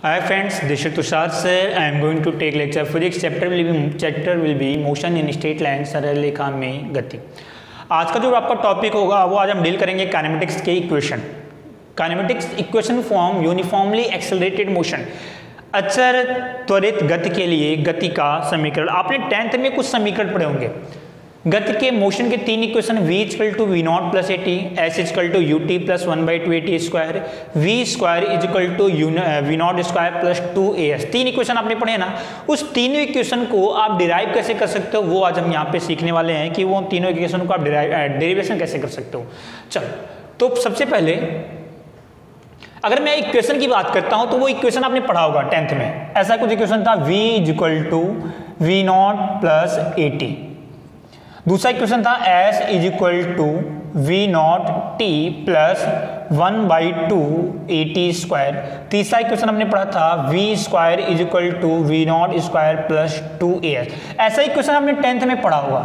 Hi friends, this is Tushar sir. I am going to take lecture physics chapter will be motion in straight line सरल रेखा में गति। आज का जो आपका टॉपिक होगा वो आज हम डील करेंगे काइनेमेटिक्स के equation. Kinematics equation form uniformly accelerated motion, अचर त्वरित गति के लिए गति का समीकरण। आपने 10th में कुछ समीकरण पढ़े होंगे। गति के मोशन के तीन equation v equal to v not plus a t, s equal to u t plus 1/2 a t square, v square is equal to v nought square plus 2as। तीन इक्वेशन आपने पढ़े ना, उस तीनों इक्वेशन को आप डिराइव कैसे कर सकते हो वो आज हम यहाँ पे सीखने वाले हैं कि वो तीनों इक्वेशन को आप डेरिवेशन कैसे कर सकते हो। चलो, तो सबसे पहले अगर मैं इक्वेशन की बात करता हूं तो वो इक्वेशन आपने पढ़ा होगा 10th में। ऐसा कुछ इक्वेशन था v is equal to v not plus a t. दूसरा इक्वेशन था s is equal to v not t plus 1/2 a t square. तीसरा इक्वेशन हमने पढ़ा था v square is equal to v nought square plus 2as। ऐसा equation हमने 10th में पढ़ा हुआ।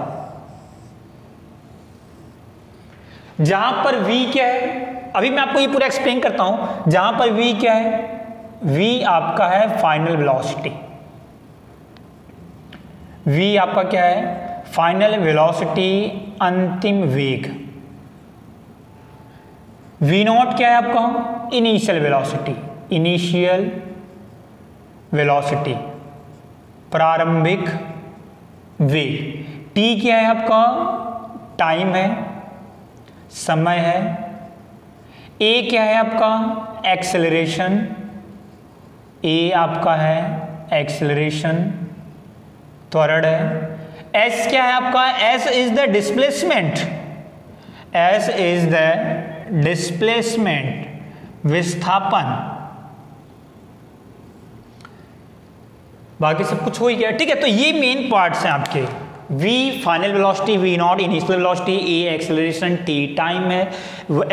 जहां पर v क्या है, अभी मैं आपको ये पूरा एक्सप्लेन करता हूं। जहां पर v क्या है, v आपका है फाइनल वेलोसिटी। v आपका क्या है, फाइनल वेलोसिटी, अंतिम वेग। v नॉट क्या है आपका, इनिशियल वेलोसिटी, इनिशियल वेलोसिटी, प्रारंभिक वेग। t क्या है आपका, टाइम है, समय है। a क्या है आपका, एक्सेलरेशन, a आपका है एक्सेलरेशन, त्वरण है। s क्या है आपका, s is the displacement, s is the displacement, विस्थापन। बाकी सब कुछ हो ही गया, ठीक है। तो ये मेन पार्ट्स हैं आपके। v final velocity, v not initial velocity, a acceleration, t time है,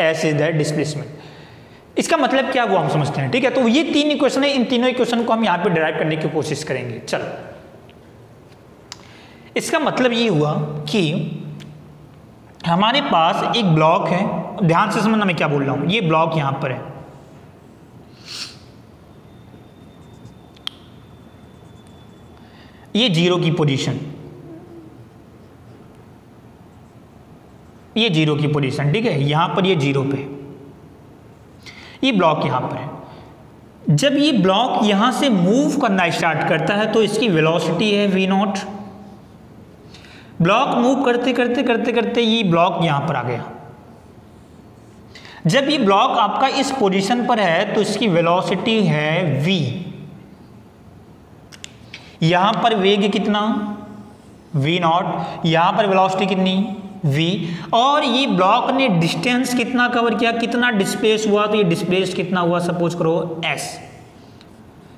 s इज द डिस्प्लेसमेंट। इसका मतलब क्या वो हम समझते हैं, ठीक है। तो ये तीन इक्वेशन है, इन तीनों इक्वेशन को हम यहाँ पे डिराइव करने की कोशिश करेंगे। चलो, इसका मतलब ये हुआ कि हमारे पास एक ब्लॉक है। ध्यान से समझना मैं क्या बोल रहा हूं। ये ब्लॉक यहां पर है, ये जीरो की पोजीशन, ये जीरो की पोजीशन, ठीक है। यहां पर ये जीरो पे, ये ब्लॉक यहां पर है। जब ये ब्लॉक यहां से मूव करना स्टार्ट करता है तो इसकी वेलोसिटी है v नॉट। ब्लॉक मूव करते करते करते करते ये ब्लॉक यहां पर आ गया। जब ये ब्लॉक आपका इस पोजीशन पर है तो इसकी वेलोसिटी है v। यहां पर वेग कितना, v नॉट। यहां पर वेलोसिटी कितनी, v। और ये ब्लॉक ने डिस्टेंस कितना कवर किया, कितना डिस्प्लेस हुआ, तो ये डिस्प्लेस कितना हुआ, सपोज करो s।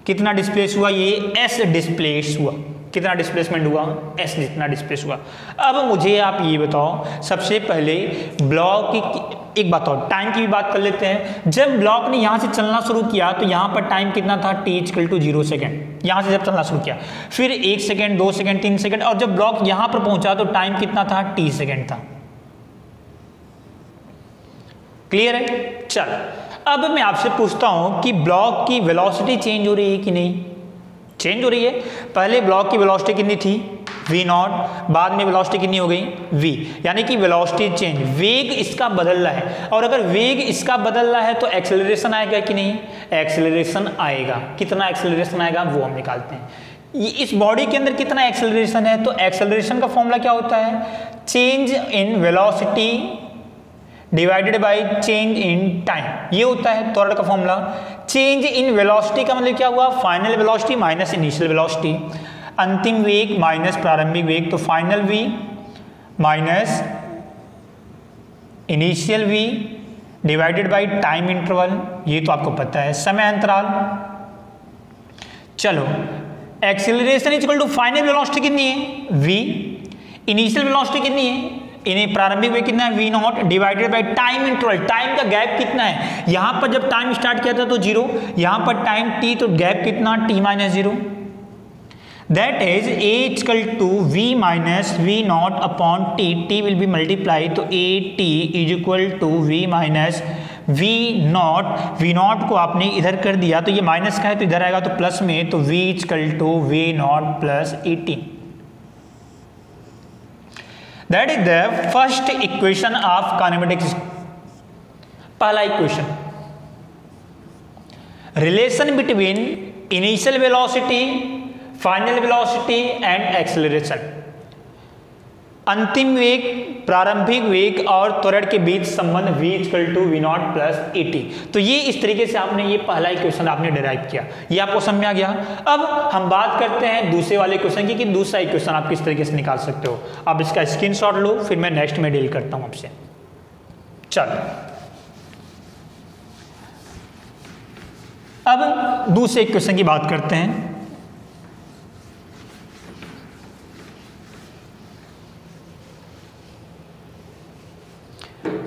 कितना डिस्प्लेस हुआ, ये s डिस्प्लेस हुआ। कितना डिस्प्लेसमेंट हुआ, s जितना डिस्प्लेस हुआ। अब मुझे आप ये बताओ, सबसे पहले ब्लॉक की एक बात और, टाइम की भी बात कर लेते हैं। जब ब्लॉक ने यहां से चलना शुरू किया तो यहां पर टाइम कितना था, t इक्वल टू 0 सेकेंड। यहां से जब चलना शुरू किया, फिर 1 सेकेंड, 2 सेकेंड, 3 सेकेंड, और जब ब्लॉक यहां पर पहुंचा तो टाइम कितना था, t सेकेंड था। क्लियर है। चल, अब मैं आपसे पूछता हूं कि ब्लॉक की वेलोसिटी चेंज हो रही है कि नहीं, चेंज हो रही है। पहले ब्लॉक की वेलोसिटी कितनी थी, v नॉट, बाद में वेलोसिटी कितनी हो गई, v, यानी कि वेलोसिटी चेंज, वेग इसका बदल रहा है। और अगर वेग इसका बदल रहा है तो एक्सेलरेशन आएगा कि नहीं, एक्सेलरेशन आएगा। कितना एक्सेलरेशन आएगा वो हम निकालते हैं। इस बॉडी के अंदर कितना एक्सेलरेशन है, तो एक्सेलरेशन का फॉर्मूला क्या होता है, change in velocity divided by change in time. ये होता है त्वरण का फॉर्मूला। चेंज इन वेलोसिटी का मतलब क्या हुआ, final velocity minus initial velocity, अंतिम वेग माइनस प्रारंभिक वेग। तो final v minus initial v divided by time interval, ये तो आपको पता है, समय अंतराल। चलो, acceleration is equal to final velocity कितनी है, v, इनिशियल वेलोसिटी कितनी है, इन्हें प्रारंभिक वेग कितना है, v not divided by time interval. Time का गैप कितना है, यहां पर जब टाइम स्टार्ट किया था तो 0, यहां पर टाइम t, तो गैप कितना, t minus 0। That is a equal to v minus v nought upon t, t will be multiply, तो a t is equal to v minus v nought को आपने इधर कर दिया तो ये माइनस का है तो इधर आएगा तो प्लस में, तो v equal to v not plus 18। That is the first equation of kinematics. पहला equation, relation between initial velocity, final velocity and acceleration. अंतिम वेग, प्रारंभिक वेग और त्वरण के बीच संबंध v equal to v not plus 80। तो ये इस तरीके से आपने ये पहला इक्वेशन आपने डिराइव किया, ये आपको समझ में आ गया। अब हम बात करते हैं दूसरे वाले इक्वेशन की कि दूसरा इक्वेशन आप किस तरीके से निकाल सकते हो। आप इसका स्क्रीनशॉट लो, फिर मैं नेक्स्ट में डील करता हूं आपसे। चलो अब दूसरे इक्वेशन की बात करते हैं।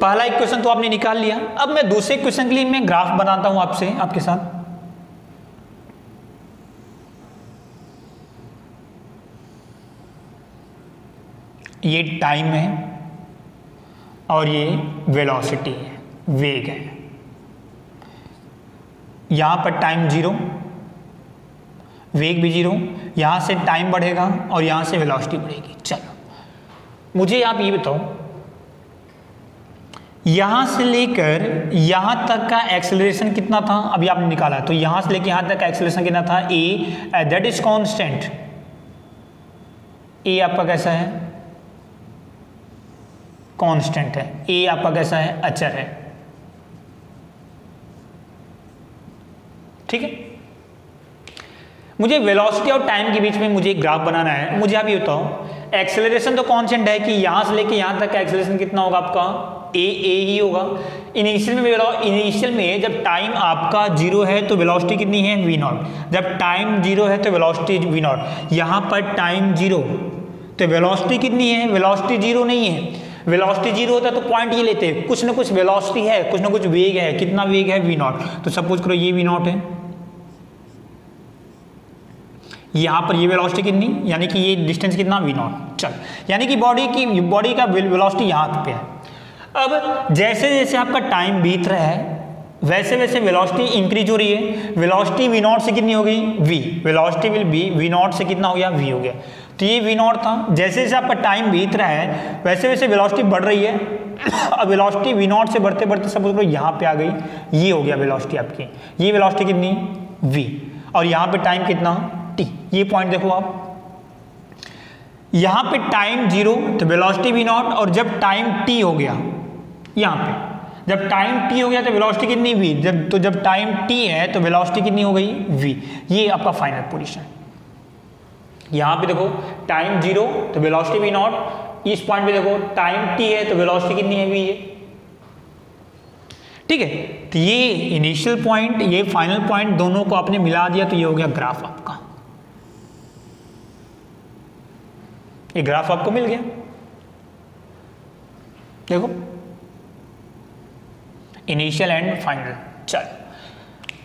पहला इक्वेशन तो आपने निकाल लिया। अब मैं दूसरे इक्वेशन के लिए मैं ग्राफ बनाता हूं आपके साथ। ये टाइम है और ये वेलोसिटी है, वेग है। यहां पर टाइम 0, वेग भी 0, यहां से टाइम बढ़ेगा और यहां से वेलोसिटी बढ़ेगी। चलो मुझे आप ये बताओ, यहां से लेकर यहां तक का एक्सेलरेशन कितना था, अभी आपने निकाला है, तो यहां से लेकर यहां तक का एक्सेलरेशन कितना था, ए, दैट इज कांस्टेंट। ए आपका कैसा है, कांस्टेंट है। ए आपका कैसा है, अचर है। ठीक है, मुझे वेलोसिटी और टाइम के बीच में मुझे एक ग्राफ बनाना है। मुझे आप ये बताओ, एक्सेलरेशन तो कांस्टेंट है कि यहां से लेकर यहां तक का एक्सेलरेशन कितना होगा आपका, ए ही होगा। इनिशियल में जब टाइम आपका 0 है तो वेलोसिटी कितनी है, वी नॉट। जब टाइम 0 है तो वेलोसिटी वी नॉट। यहां पर टाइम 0 तो वेलोसिटी कितनी है, वेलोसिटी 0 नहीं है। वेलोसिटी 0 होता है तो पॉइंट ये लेते हैं, कुछ ना कुछ वेलोसिटी है, कुछ ना कुछ वेग है। कितना वेग है, वी नॉट। तो सपोज करो ये वी नॉट है, यहां पर ये वेलोसिटी कितनी, यानी कि ये डिस्टेंस कितना, वी नॉट। चल, यानी कि बॉडी का वेलोसिटी यहां पे है। अब जैसे जैसे आपका टाइम बीत रहा है वैसे वैसे वेलोसिटी इंक्रीज हो रही है। वेलोसिटी वी नॉट से कितनी हो गई, v. Velocity will be v nought से कितना हो गया, वी हो गया। तो ये वी नॉट था। जैसे जैसे आपका टाइम बीत रहा है वैसे वैसे वेलोसिटी बढ़ रही है। अब वेलोसिटी वी नॉट से बढ़ते बढ़ते सपोज करो यहाँ पे आ गई, ये हो गया वेलोसिटी आपकी। ये वेलोसिटी कितनी, वी, और यहाँ पे टाइम कितना, टी। ये पॉइंट देखो आप, यहाँ पे टाइम 0 तो वेलोसिटी वी नॉट, और जब टाइम टी हो गया यहाँ पे, जब टाइम टी हो गया तो वेलोसिटी कितनी, वी। जब टाइम टी है तो वेलोसिटी कितनी हो गई, वी। ये आपका फाइनल पोजीशन। यहाँ पे देखो टाइम 0 तो वेलोसिटी वी नॉट, इस पॉइंट पे देखो टाइम टी है तो वेलोसिटी कितनी है, वी है। ठीक है, तो ये इनिशियल पॉइंट, ये फाइनल पॉइंट, दोनों को आपने मिला दिया तो ये हो गया ग्राफ आपका। ये ग्राफ आपको मिल गया। देखो इनिशियल एंड फाइनल। चल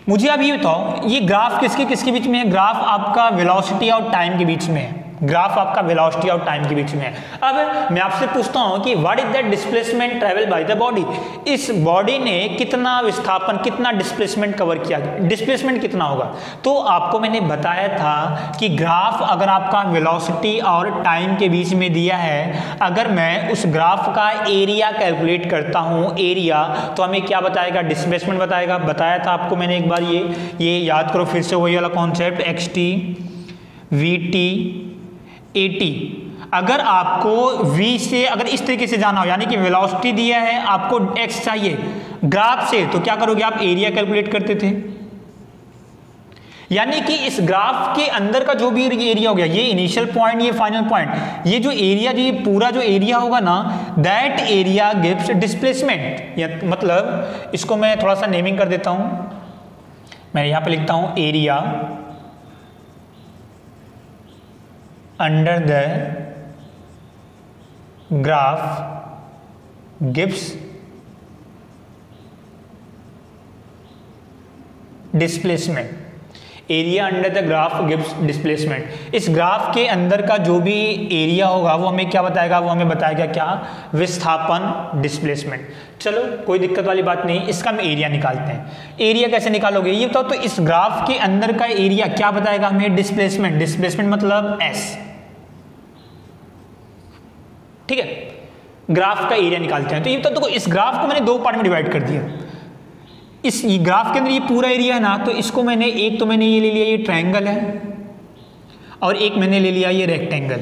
मुझे अब ये बताओ, ये ग्राफ किसके किसके बीच में है, ग्राफ आपका वेलोसिटी और टाइम के बीच में है। ग्राफ आपका वेलोसिटी और टाइम के बीच में है। अब मैं आपसे पूछता हूं कि what is the displacement travel by the body. इस बॉडी ने कितना विस्थापन, कितना डिस्प्लेसमेंट कवर किया, डिस्प्लेसमेंट कितना होगा। तो आपको मैंने बताया था कि ग्राफ अगर आपका वेलोसिटी और टाइम के बीच में दिया है, अगर मैं उस ग्राफ का एरिया कैलकुलेट करता हूं, एरिया, तो हमें क्या बताएगा, डिस्प्लेसमेंट बताएगा। बताया था आपको मैंने एक बार, ये याद करो फिर से, वही वाला concept, x T V T A T. अगर आपको v से अगर इस तरीके से जाना हो, यानी कि वेलोसिटी दिया है, आपको x चाहिए ग्राफ से, तो क्या करोगे आप, एरिया कैलकुलेट करते थे। यानी कि इस ग्राफ के अंदर का जो भी एरिया हो गया, ये इनिशियल पॉइंट, ये फाइनल पॉइंट, ये जो एरिया, जो ये पूरा जो एरिया होगा ना, दैट एरिया गिव्स डिस्प्लेसमेंट। मतलब इसको मैं थोड़ा सा नेमिंग कर देता हूं, मैं यहां पे लिखता हूं area under the graph gives displacement. Area under the graph gives displacement. इस ग्राफ के अंदर का जो भी एरिया होगा वो हमें क्या बताएगा, वो हमें बताएगा क्या, विस्थापन डिस्प्लेसमेंट। चलो कोई दिक्कत वाली बात नहीं, इसका हम एरिया निकालते हैं। एरिया कैसे निकालोगे ये बताओ, तो इस ग्राफ के अंदर का एरिया क्या बताएगा हमें, डिस्प्लेसमेंट। डिस्प्लेसमेंट मतलब एस, ठीक है, ग्राफ का एरिया निकालते हैं। तो ये तो इस ग्राफ को मैंने दो पार्ट में डिवाइड कर दिया। इस ग्राफ के अंदर ये पूरा एरिया है ना, तो इसको मैंने एक तो मैंने ये ले लिया, ये ट्रायंगल है, और एक मैंने ले लिया ये रेक्टेंगल।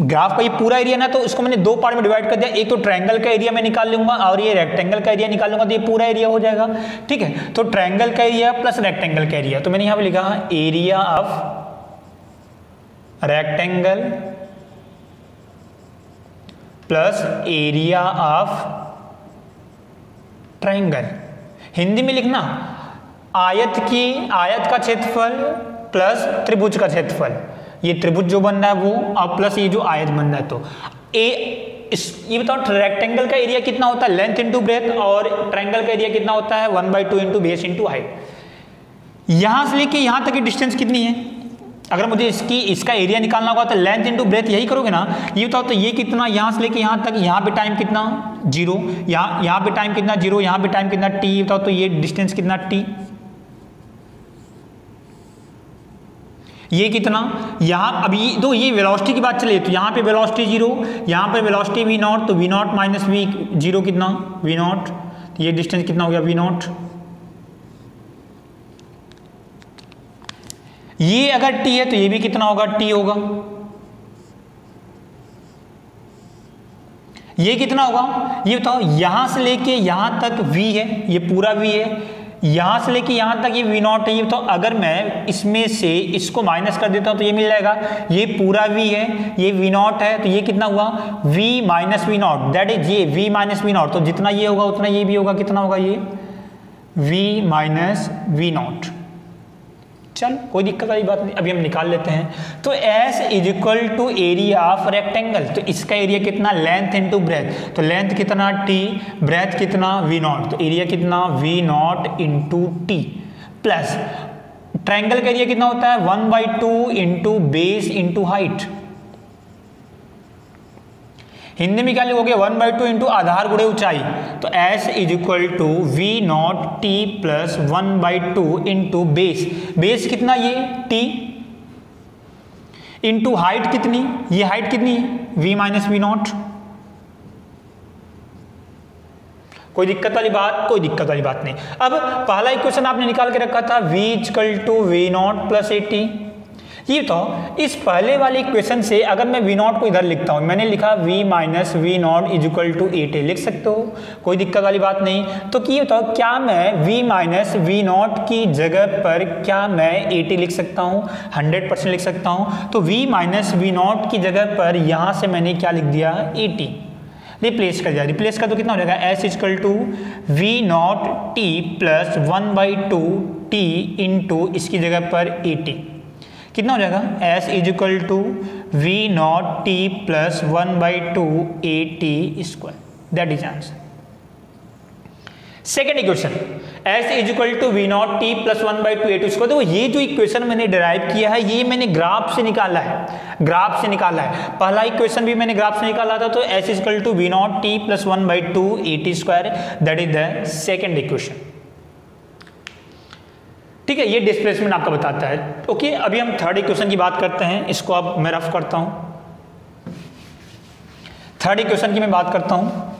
ग्राफ का ये पूरा एरिया ना, तो इसको मैंने दो पार्ट में डिवाइड कर दिया। एक तो ट्रायंगल का एरिया मैं निकाल लूंगा और ये रेक्टेंगल का एरिया निकाल लूंगा, तो ये पूरा एरिया हो जाएगा। ठीक है, तो ट्रायंगल का एरिया प्लस रेक्टेंगल का एरिया, तो मैंने यहां पे लिखा area of rectangle plus area of triangle. Hindi में लिखना आयत का क्षेत्रफल प्लस त्रिभुज का क्षेत्रफल। ये त्रिभुज जो बन रहा है वो, और प्लस ये जो आयत बन रहा है, तो ये बताओ रेक्टेंगल का एरिया कितना होता है, लेंथ इंटू ब्रेथ, और ट्रायंगल का एरिया कितना होता है 1/2 इंटू बेस इंटू हाइट। यहां से लेके यहां तक की डिस्टेंस कितनी है, अगर मुझे इसका एरिया निकालना होगा तो लेंथ इंटू ब्रेथ यही करोगे ना। ये बताओ तो ये कितना, यहां से लेके यहां तक, यहां पे टाइम कितना 0, यहां पे टाइम कितना 0, यहां पे टाइम कितना t, बताओ तो ये डिस्टेंस कितना t, ये कितना, यहां अभी तो ये वेलोसिटी की बात चले, तो यहां पे वेलोसिटी 0, यहां पे वेलोसिटी v0, तो v0 माइनस v0 कितना v0, तो ये डिस्टेंस कितना हो गया v0। ये अगर t है तो ये भी कितना होगा t होगा, ये कितना होगा ये बताओ। यहां से लेके यहां तक v है, ये पूरा v है, यहां से लेके यहां तक ये v0 है। ये बताओ अगर मैं इसमें से इसको माइनस कर देता हूं तो ये मिल जाएगा, ये पूरा v है, ये v0 है, तो ये कितना हुआ v minus v0, that is ये v माइनस v0, तो जितना ये होगा उतना ये भी होगा, कितना होगा ये v माइनस v0। चल कोई दिक्कत वाली बात नहीं, अभी हम निकाल लेते हैं। तो S is equal to area of rectangle, तो इसका एरिया कितना, लेंथ इंटू ब्रेथ, तो लेंथ कितना t, ब्रेथ कितना v0, तो एरिया कितना v0 into t, plus triangle का एरिया कितना होता है 1/2 into base into height. Hindi में क्या लिखोगे 1/2 इंटू आधार गुणे ऊंचाई, तो S is equal to v0 t plus 1/2 into base, base कितना ये t, इंटू हाइट कितनी, ये हाइट कितनी v माइनस v0। कोई दिक्कत वाली बात, कोई दिक्कत वाली बात नहीं। अब पहला इक्वेशन आपने निकाल के रखा था v equal to v0 plus 80। ये तो इस पहले वाले इक्वेशन से अगर मैं v0 को इधर लिखता हूं, मैंने लिखा v minus v0 is equal to 80, लिख सकते हो, कोई दिक्कत वाली बात नहीं। तो ये बताओ क्या मैं v माइनस v0 की जगह पर क्या मैं 80 लिख सकता हूं, 100% लिख सकता हूं। तो v माइनस v0 की जगह पर यहां से मैंने क्या लिख दिया 80, रिप्लेस कर दिया। रिप्लेस कर तो कितना हो जाएगा s equal to v0 t plus 1/2 t into इसकी जगह पर 80, कितना हो जाएगा S is equal to v0 t plus 1/2 80 square, that is answer. Second equation S is equal to v0 t plus 1/2 80 square. देखो ये जो इक्वेशन मैंने डिराइव किया है ये मैंने ग्राफ से निकाला है, ग्राफ से निकाला है। पहला इक्वेशन भी मैंने ग्राफ से निकाला था, तो S is equal to v0 t plus 1/2 80 square, that is the second equation. ठीक है, ये डिस्प्लेसमेंट आपका बताता है। ओके, अभी हम थर्ड इक्वेशन की बात करते हैं, इसको अब मैं रफ करता हूं। थर्ड इक्वेशन की मैं बात करता हूं।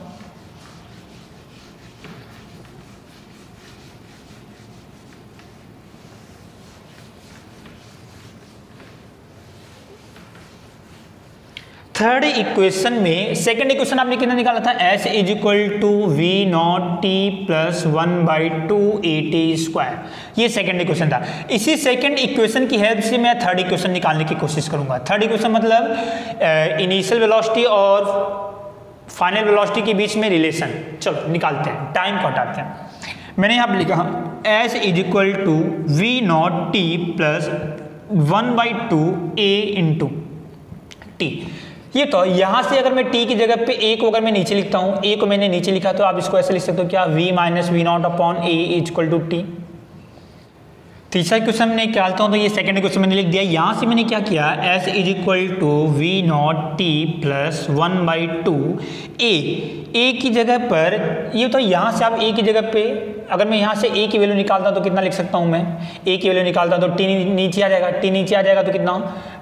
थर्ड इक्वेशन में सेकंड इक्वेशन आपने कितना निकाला था, S is equal to v0 t plus 1/2 80 square, ये सेकंड इक्वेशन था। इसी सेकंड इक्वेशन की हेल्प से मैं थर्ड इक्वेशन निकालने की कोशिश करूंगा। थर्ड इक्वेशन मतलब इनिशियल वेलोसिटी और फाइनल वेलोसिटी के बीच में रिलेशन। चलो निकालते हैं, टाइम को हटाते हैं। मैंने यहाँ पर लिखा S is equal to v0 t plus 1/2 a into t। ये तो यहाँ से अगर मैं t की जगह पे a को अगर मैं नीचे लिखता हूँ, a को मैंने नीचे लिखा तो आप इसको ऐसे लिख सकते हो क्या, v minus v nought upon a equal to t. तीसरा क्वेश्चन मैंने क्या डालता हूँ तो ये सेकंड क्वेश्चन मैंने लिख दिया। यहाँ से मैंने क्या किया, s is equal to v not t plus 1/2 a की जगह पर, ये तो यहाँ से आप a की जगह पे अगर मैं यहाँ से a की वैल्यू निकालता हूँ तो कितना लिख सकता हूँ मैं, a की वैल्यू निकालता हूँ तो t नीचे आ जाएगा, t नीचे आ जाएगा तो कितना,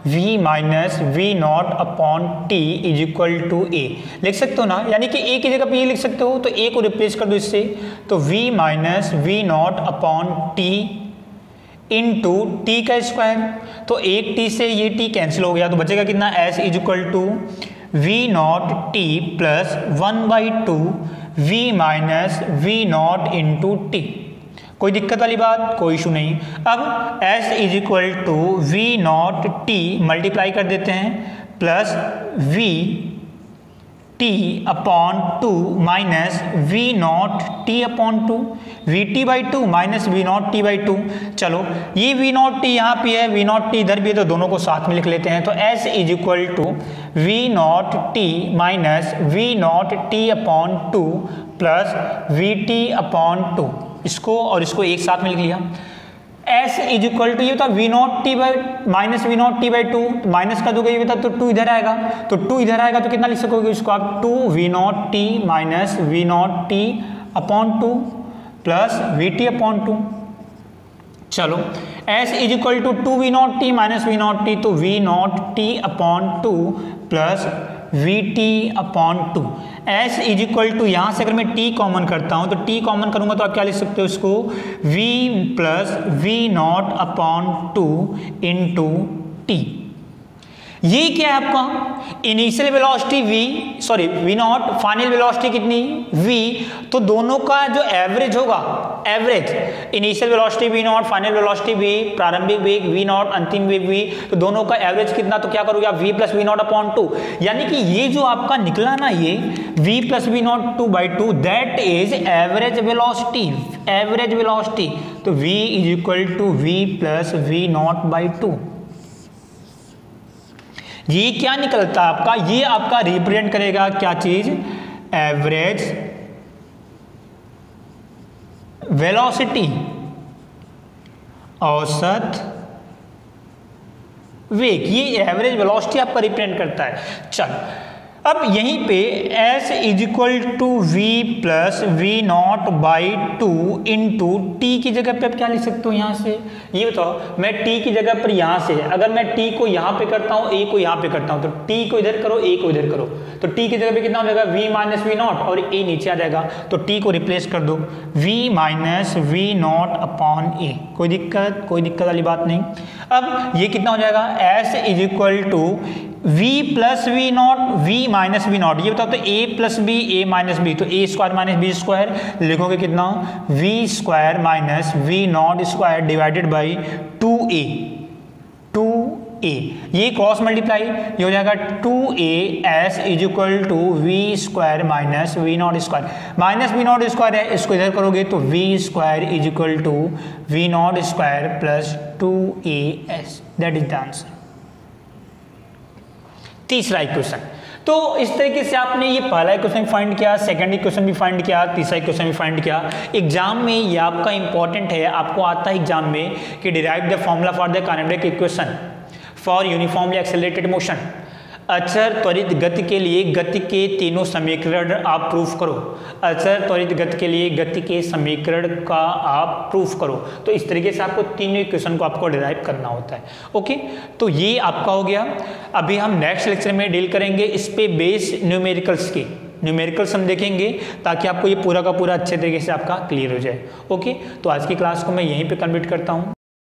v minus v nought upon t is equal to a लिख सकते हो ना। यानी कि a की जगह पे ये लिख सकते हो तो a को रिप्लेस कर दो इससे, तो v minus v nought upon t into t का स्क्वायर, तो एक टी से ये टी कैंसिल हो गया तो बचेगा कितना, s is equal to v not t plus 1/2 v minus v nought into t. कोई दिक्कत वाली बात, कोई इशू नहीं। अब s is equal to v not t multiply कर देते हैं plus v t upon 2 minus v not t upon 2, v t by 2 minus v not t by 2। चलो ये वी नॉट टी यहाँ पे है, वी नॉट टी इधर भी है तो दोनों को साथ में लिख लेते हैं। तो s is equal to v not t minus v not t upon 2 plus v t upon 2, इसको और इसको एक साथ में लिख लिया। s इज इक्वल टू ये होता v not t by minus v not t by 2, minus का दोगे ये होता तो 2 इधर आएगा, तो 2 इधर आएगा तो कितना लिख सकोगे इसको आप, 2 v not t minus v not t upon 2 plus v t upon 2। चलो s is equal to 2 v not t minus v not t, तो v not t upon 2 plus v t upon 2। s is equal to यहाँ से अगर मैं t common करता हूँ तो t common करूँगा तो आप क्या लिख सकते हो इसको, v plus v nought upon 2 into t. ये क्या है आपका initial velocity v, sorry v nought, final velocity कितनी v, तो दोनों का जो एवरेज होगा, average initial velocity v nought, final velocity v, प्रारंभिक वेग v नॉट, अंतिम वेग v, तो दोनों का एवरेज कितना, तो क्या करोगे आप v plus v nought upon 2। यानी कि ये जो आपका निकला ना ये v plus v nought 2/2 that is average velocity, average velocity, तो v is equal to v plus v nought by 2। ये क्या निकलता है आपका, ये आपका रिप्रेजेंट करेगा क्या चीज, एवरेज वेलोसिटी, औसत वेग, ये एवरेज वेलोसिटी आपका रिप्रेजेंट करता है। चल अब यहीं पे s is equal to v plus v nought by 2 into t की जगह पे आप क्या लिख सकते हो यहाँ से, ये बताओ, मैं t की जगह पर यहाँ से अगर मैं t को यहाँ पे करता हूँ, a को यहाँ पे करता हूँ, तो t को इधर करो, a को इधर करो, तो t की जगह पे कितना हो जाएगा, v माइनस वी नॉट और a नीचे आ जाएगा, तो t को रिप्लेस कर दो v minus v nought upon a। कोई दिक्कत वाली बात नहीं। अब ये कितना हो जाएगा, s is equal to v plus v nought, v minus v nought, ये बताओ तो a plus b, a minus b, तो a square minus b square लिखोगे कितना, v square minus v nought square divided by 2a, 2a, ये cross multiply, ये हो जाएगा 2a s is equal to v square minus v nought square, minus v nought square है, इसको इधर करोगे तो v square is equal to v nought square plus 2as, that is the answer. तीसरा equation, तो इस तरीके से आपने ये पहला इक्वेशन फाइंड किया, सेकंड इक्वेशन भी फाइंड किया, तीसरा इक्वेशन भी फाइंड किया। एग्जाम में ये आपका इंपॉर्टेंट है, आपको आता है एग्जाम में कि derive the formula for the kinematic equation for uniformly accelerated motion. अचर त्वरित गति के लिए गति के तीनों समीकरण आप प्रूफ करो, अचर त्वरित गति के लिए गति के समीकरण का आप प्रूफ करो। तो इस तरीके से आपको तीनों इक्वेशन को आपको डिराइव करना होता है। ओके, तो ये आपका हो गया। अभी हम नेक्स्ट लेक्चर में डील करेंगे इस पे बेस न्यूमेरिकल्स के, न्यूमेरिकल्स हम देखेंगे ताकि आपको ये पूरा का पूरा अच्छे तरीके से आपका क्लियर हो जाए। ओके, तो आज की क्लास को मैं यहीं पे कंप्लीट करता हूँ।